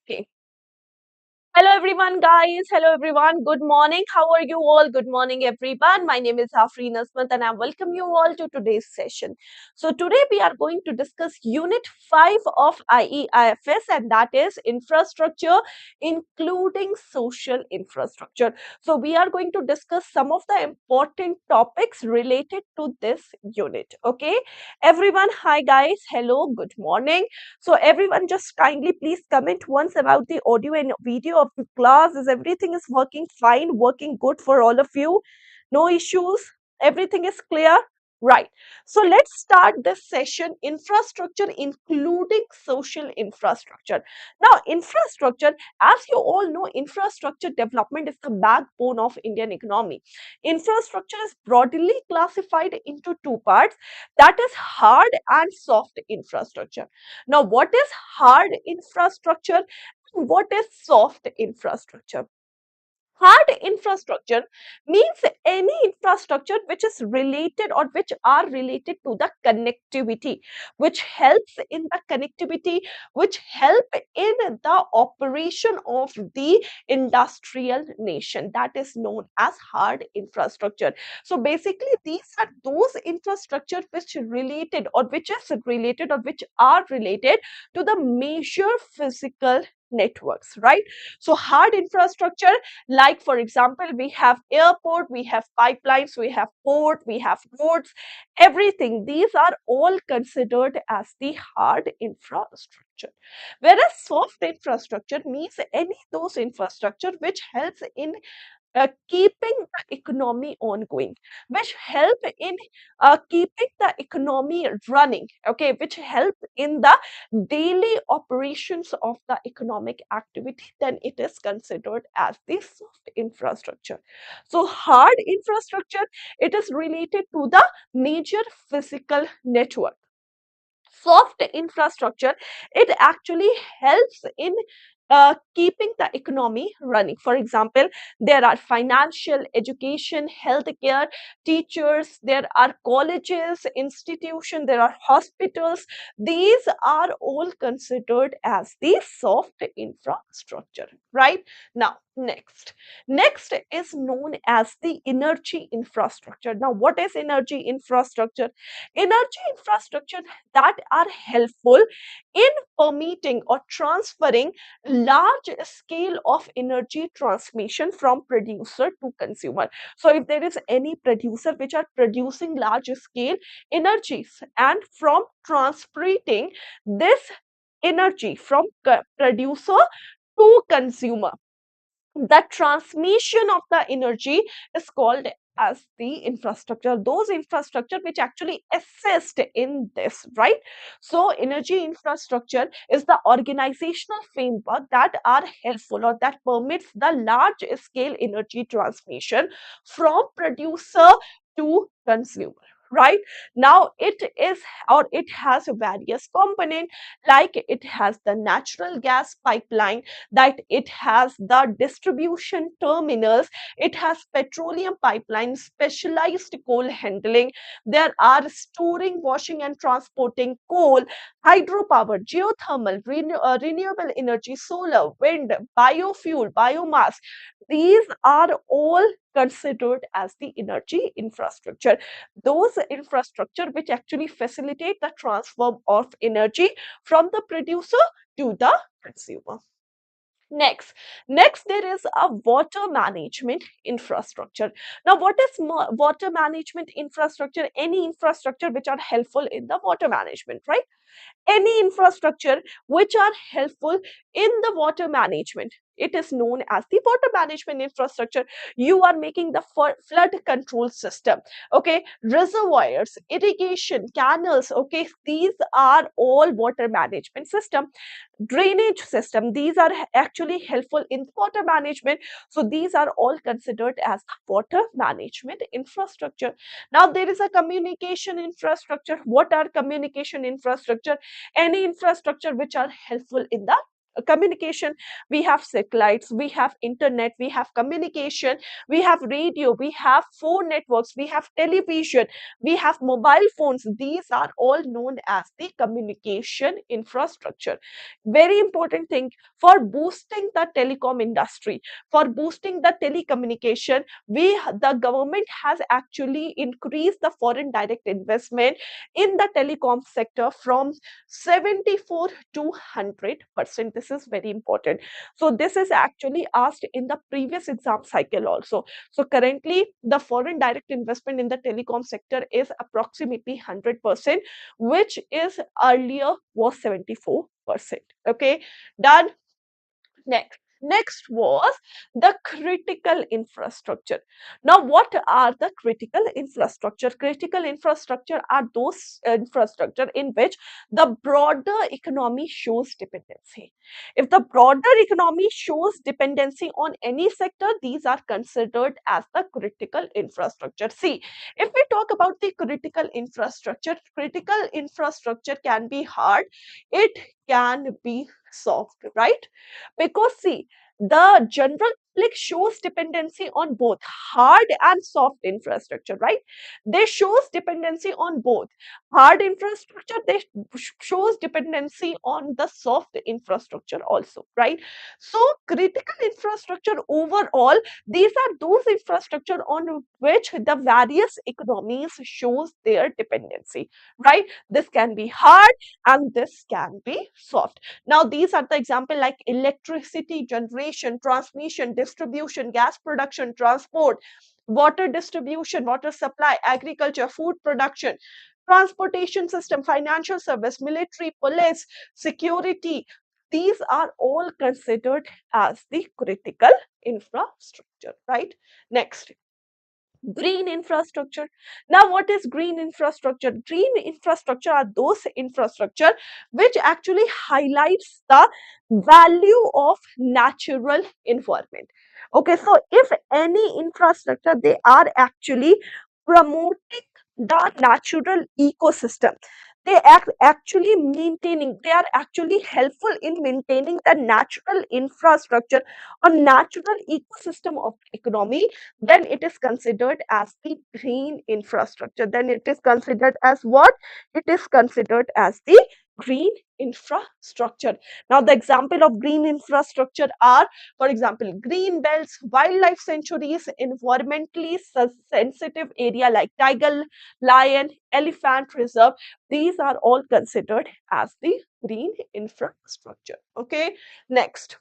Okay. Hello everyone guys, hello everyone, good morning, how are you all? Good morning everyone, my name is Afreen and I welcome you all to today's session. So today we are going to discuss unit 5 of IEIFS, and that is infrastructure including social infrastructure. So we are going to discuss some of the important topics related to this unit. Okay everyone, hi guys, hello, good morning. So everyone just kindly please comment once about the audio and video of the class. Is everything is working fine, working good for all of you? No issues? Everything is clear? Right. So let's start this session, infrastructure including social infrastructure. Now, infrastructure, as you all know, infrastructure development is the backbone of Indian economy. Infrastructure is broadly classified into two parts, that is hard and soft infrastructure. Now, what is hard infrastructure? What is soft infrastructure? Hard infrastructure means any infrastructure which is related or which are related to the connectivity, which helps in the connectivity, which help in the operation of the industrial nation. That is known as hard infrastructure. So basically, these are those infrastructure which related or which is related or which are related to the major physical networks, right? So hard infrastructure, like for example, we have airport, we have pipelines, we have port, we have roads, everything. These are all considered as the hard infrastructure. Whereas soft infrastructure means any those infrastructure which helps in keeping the economy ongoing, which help in keeping the economy running, okay, which help in the daily operations of the economic activity, then it is considered as the soft infrastructure. So hard infrastructure, it is related to the major physical network. Soft infrastructure, it actually helps in keeping the economy running. For example, there are financial, education, healthcare, teachers, there are colleges, institutions, there are hospitals. These are all considered as the soft infrastructure, right? Now, next is known as the energy infrastructure. Now, what is energy infrastructure? Energy infrastructure that are helpful in permitting or transferring large scale of energy transmission from producer to consumer. So if there is any producer which are producing large scale energies, and from transferring this energy from producer to consumer, the transmission of the energy is called as the infrastructure, those infrastructure which actually assist in this, right? So energy infrastructure is the organizational framework that are helpful or that permits the large scale energy transmission from producer to consumer, right? Now it is, or it has various component, like it has the natural gas pipeline, that it has the distribution terminals, it has petroleum pipelines, specialized coal handling, there are storing, washing and transporting coal, hydropower, geothermal, renewable energy, solar, wind, biofuel, biomass. These are all considered as the energy infrastructure, those infrastructure which actually facilitate the transfer of energy from the producer to the consumer. Next, there is a water management infrastructure. Now, what is water management infrastructure? Any infrastructure which are helpful in the water management, right? Any infrastructure which are helpful in the water management, it is known as the water management infrastructure. You are making the flood control system, okay, reservoirs, irrigation, canals, okay, these are all water management system. Drainage system, these are actually helpful in water management. So these are all considered as water management infrastructure. Now there is a communication infrastructure. What are communication infrastructure? Any infrastructure which are helpful in the communication, we have satellites, we have internet, we have communication, we have radio, we have phone networks, we have television, we have mobile phones. These are all known as the communication infrastructure. Very important thing for boosting the telecom industry, for boosting the telecommunication, the government has actually increased the foreign direct investment in the telecom sector from 74 to 100%. This is very important. So this is actually asked in the previous exam cycle also. So currently the foreign direct investment in the telecom sector is approximately 100%, which is earlier was 74%. Okay, done. Next was the critical infrastructure. Now, what are the critical infrastructure? Critical infrastructure are those infrastructure in which the broader economy shows dependency. If the broader economy shows dependency on any sector, these are considered as the critical infrastructure. See, if we talk about the critical infrastructure can be hard, it can be soft, right? Because see, the general public shows dependency on both hard and soft infrastructure, right? They shows dependency on both hard infrastructure, they shows dependency on the soft infrastructure also, right? So critical infrastructure overall, these are those infrastructure on which the various economies shows their dependency, right? This can be hard and this can be soft. Now, these are the example like electricity generation, transmission, distribution, gas production, transport, water distribution, water supply, agriculture, food production, transportation system, financial service, military, police, security. These are all considered as the critical infrastructure, right? Next, green infrastructure. Now, what is green infrastructure? Green infrastructure are those infrastructure which actually highlights the value of natural environment. Okay, so if any infrastructure, they are actually promoting the natural ecosystem, they actually maintaining, they are actually helpful in maintaining the natural infrastructure or natural ecosystem of economy, then it is considered as the green infrastructure. Then it is considered as what? It is considered as the green infrastructure. Now, the example of green infrastructure are, for example, green belts, wildlife sanctuaries, environmentally sensitive area like tiger, lion, elephant reserve. These are all considered as the green infrastructure. Okay, next,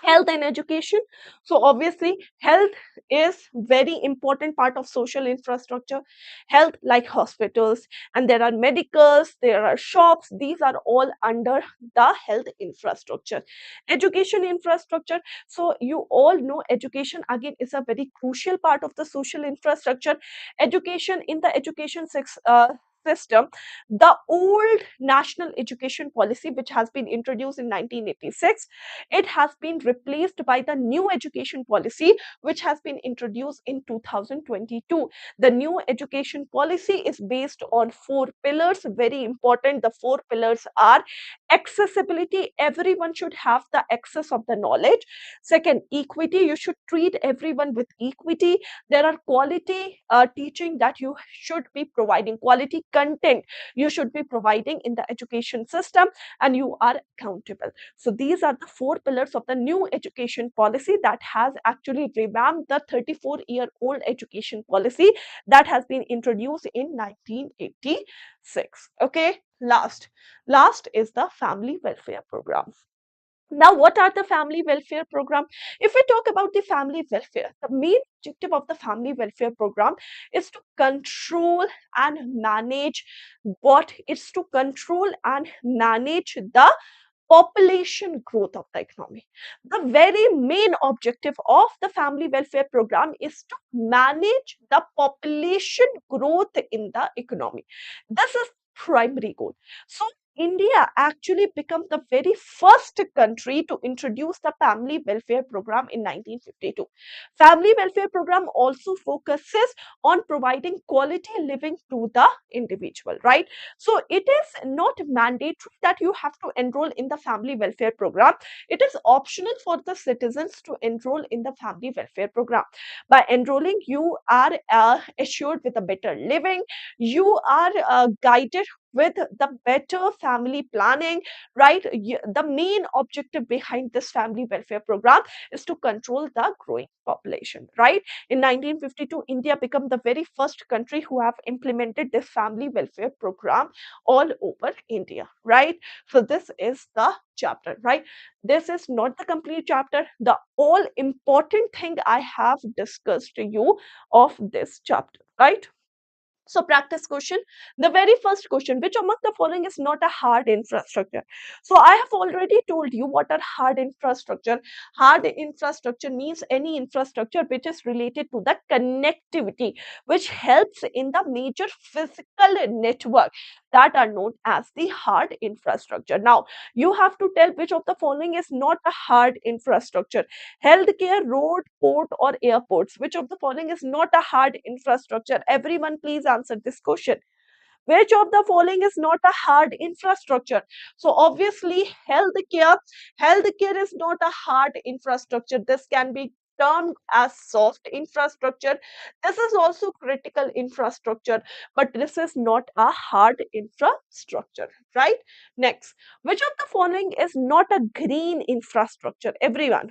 health and education. So obviously health is very important part of social infrastructure. Health like hospitals, and there are medicals, there are shops, these are all under the health infrastructure. Education infrastructure, so you all know education again is a very crucial part of the social infrastructure. Education, in the education system, the old national education policy which has been introduced in 1986, it has been replaced by the new education policy which has been introduced in 2022. The new education policy is based on 4 pillars, very important. The 4 pillars are accessibility, everyone should have the access of the knowledge. Second, equity, you should treat everyone with equity. There are quality teaching that you should be providing, quality content you should be providing in the education system, and you are accountable. So these are the 4 pillars of the new education policy that has actually revamped the 34-year-old education policy that has been introduced in 1986. Okay, last is the family welfare program. Now, what are the family welfare program? If we talk about the family welfare, the main objective of the family welfare program is to control and manage what? It's to control and manage the population growth of the economy. The very main objective of the family welfare program is to manage the population growth in the economy. This is primary goal. So India actually became the very first country to introduce the family welfare program in 1952. Family welfare program also focuses on providing quality living to the individual, right? So it is not mandatory that you have to enroll in the family welfare program. It is optional for the citizens to enroll in the family welfare program. By enrolling, you are assured with a better living. You are guided with the better family planning, right? The main objective behind this family welfare program is to control the growing population, right? In 1952, India became the very first country who have implemented this family welfare program all over India, right? So this is the chapter, right? This is not the complete chapter. The all important thing I have discussed to you of this chapter, right? So practice question, the very first question, which among the following is not a hard infrastructure? So I have already told you what are hard infrastructure. Hard infrastructure means any infrastructure which is related to the connectivity, which helps in the major physical network, that are known as the hard infrastructure. Now, you have to tell which of the following is not a hard infrastructure. Healthcare, road, port, or airports. Which of the following is not a hard infrastructure? Everyone, please answer this question. Which of the following is not a hard infrastructure? So obviously, healthcare is not a hard infrastructure. This can be termed as soft infrastructure. This is also critical infrastructure, but this is not a hard infrastructure, right? Next, which of the following is not a green infrastructure? Everyone,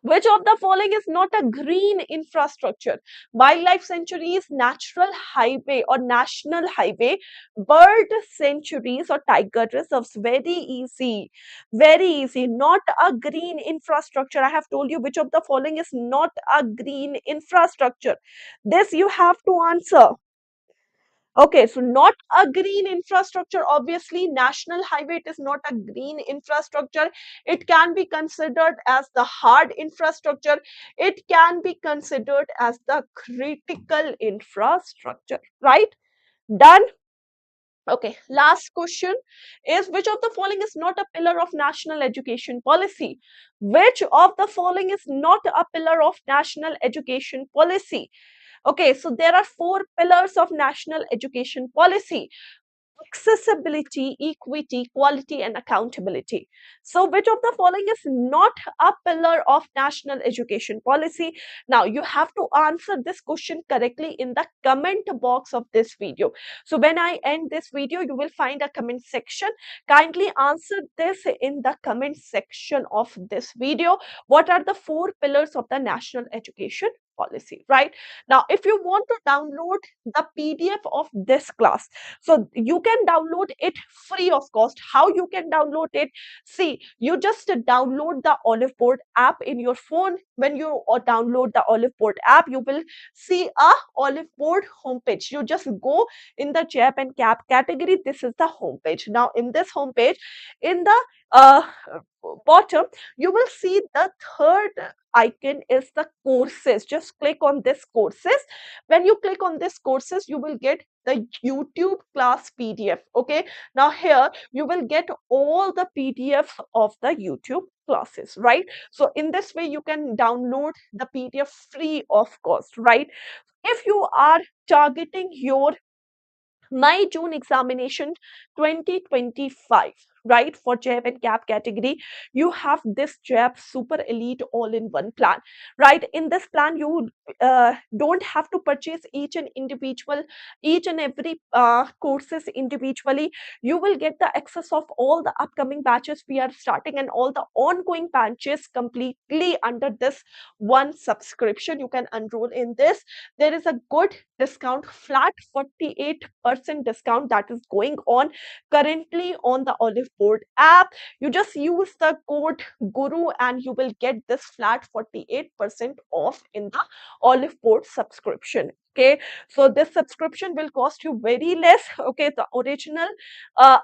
which of the following is not a green infrastructure? Wildlife sanctuaries, natural highway or national highway, bird sanctuaries or tiger reserves. Very easy. Very easy. Not a green infrastructure. I have told you which of the following is not a green infrastructure. This you have to answer. Okay, so not a green infrastructure. Obviously, national highway, it is not a green infrastructure. It can be considered as the hard infrastructure. It can be considered as the critical infrastructure, right? Done. Okay, last question is, which of the following is not a pillar of national education policy? Which of the following is not a pillar of national education policy? Okay, so there are four pillars of national education policy: accessibility, equity, quality, and accountability. So, which of the following is not a pillar of national education policy? Now, you have to answer this question correctly in the comment box of this video. So, when I end this video, you will find a comment section. Kindly answer this in the comment section of this video. What are the four pillars of the national education policy, right? Now, if you want to download the PDF of this class, so you can download it free of cost. How you can download it? See, you just download the Oliveboard app in your phone. When you download the Oliveboard app, you will see a Oliveboard homepage. You just go in the JAIIB and CAP category. This is the homepage. Now, in this homepage, in the bottom, you will see the third icon is the courses. Just click on this courses. When you click on this courses, you will get the YouTube class PDF. Okay, now here you will get all the PDF of the YouTube classes, right? So in this way you can download the PDF free of cost, right? If you are targeting your May-June examination 2025, right, for JAIIB and CAP category, you have this JAIIB Super Elite all-in-one plan, right? In this plan, you don't have to purchase each and every courses individually. You will get the access of all the upcoming batches we are starting and all the ongoing batches completely under this one subscription. You can enroll in this. There is a good discount, flat 48% discount that is going on currently on the Oliveboard app. You just use the code Guru and you will get this flat 48% off in the Oliveboard subscription. Okay, so this subscription will cost you very less. Okay, the original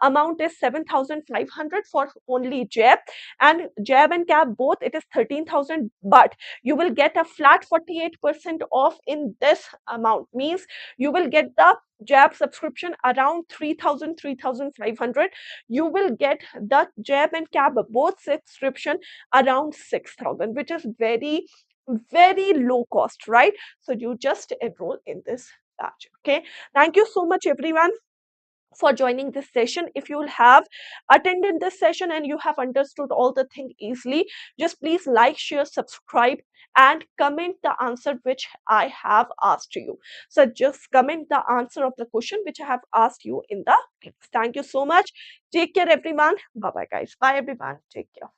amount is 7,500 for only JAIIB, and JAIIB and CAIIB both it is 13,000, but you will get a flat 48% off in this amount. Means you will get the JAIIB subscription around 3,000, 3,500. You will get the JAIIB and CAIIB both subscription around 6,000, which is very low cost, right? So you just enroll in this batch. Okay, thank you so much everyone for joining this session. If you have attended this session and you have understood all the thing easily, just please like, share, subscribe, and comment the answer which I have asked you. So just comment the answer of the question which I have asked you in the class. Thank you so much. Take care everyone. Bye bye guys. Bye everyone. Take care.